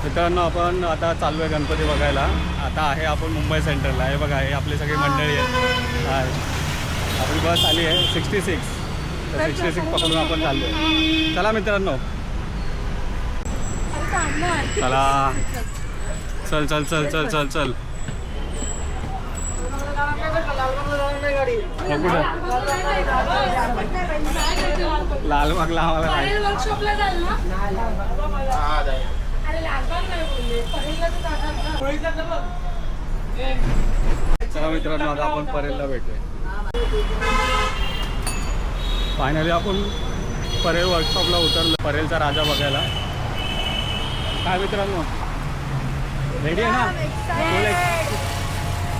मित्रांनो आपण आता चालू आहे गणपती बघायला. आता आहे आपण मुंबई सेंट्रलला. हे बघा हे आपली सगळी मंडळी आहे. आपली बस आली आहे 66. तर 66 पकडून आपण चाललो आहे. चला मित्रांनो चला. चल चल चल चल चल चल. कुठं लालबागला आम्हाला चला मित्रांनो आता आपण परेलला भेटूया. फायनली आपण परेल वर्कशॉपला उतरलो परेलचा राजा बघायला. काय मित्रांनो रेडी आहे ना?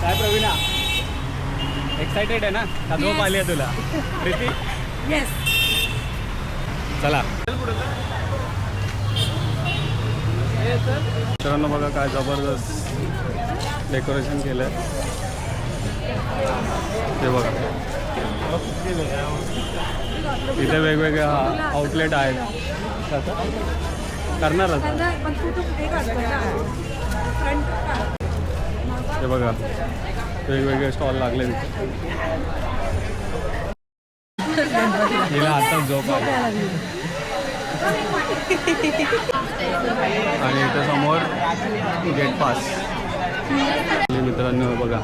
काय प्रवीणा एक्साइटेड आहे ना? का झोप आली आहे तुला? प्रीती येस. चला मित्रांनो बघा काय जबरदस्त डेकोरेशन केलं आहे. ते बघा इथे वेगवेगळे आउटलेट आहेत. करणारच ते बघा वेगवेगळे स्टॉल लागले. हिला आताच झोप आली. आणि इथं समोर गेट पास. मित्रांनो बघा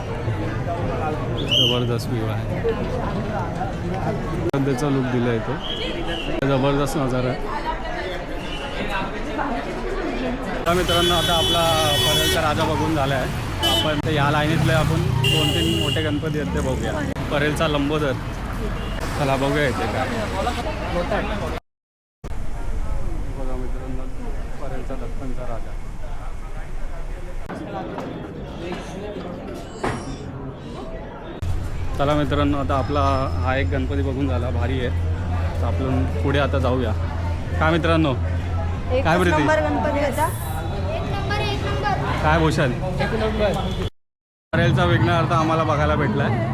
जबरदस्त व्ह्यू आहे. सध्याचा लुक दिला इथे जबरदस्त नजारा आहे. मित्रांनो आता आपला परेलचा राजा बघून झाला आहे. आपण या लाईनीतले आपण 2-3 मोठे गणपती आहेत ते बघूया. परेलचा लंबोदर. चला बघूया इथे काय बघा मित्रांनो परेलचा दत्तांचा राजा. चला मित्रांनो आता आपला हा एक गणपती बघून झाला भारी आहे. तर आपण पुढे आता जाऊया. काय मित्रांनो काय प्रीती काय भूषण परेलचा विघ्नहर्ता आम्हाला बघायला भेटला आहे.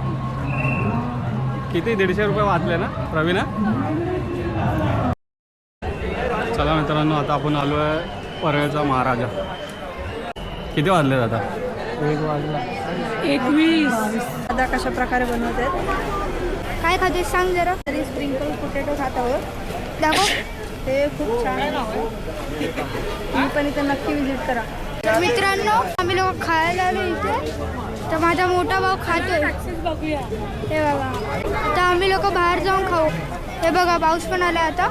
किती 150 रुपये वाचले ना प्रवीणा? चला मित्रांनो आता आपण आलो आहे परेलचा महाराजा. किती वाजले आता? 1:20. आता कशा प्रकारे बनवतात काय खाते सांग जरा. तरी स्प्रिंकल पोटॅटो खात आहोत. दाखव. ते खूप छान आहे. तुम्ही पण इथे नक्की विजिट करा. तर मित्रांनो आम्ही लोक खायला आलो इथे. तर माझा मोठा भाऊ खातोय. बघूया. हे बघा आता आम्ही लोक बाहेर जाऊन खाऊ. हे बघा पाऊस पण आला आता.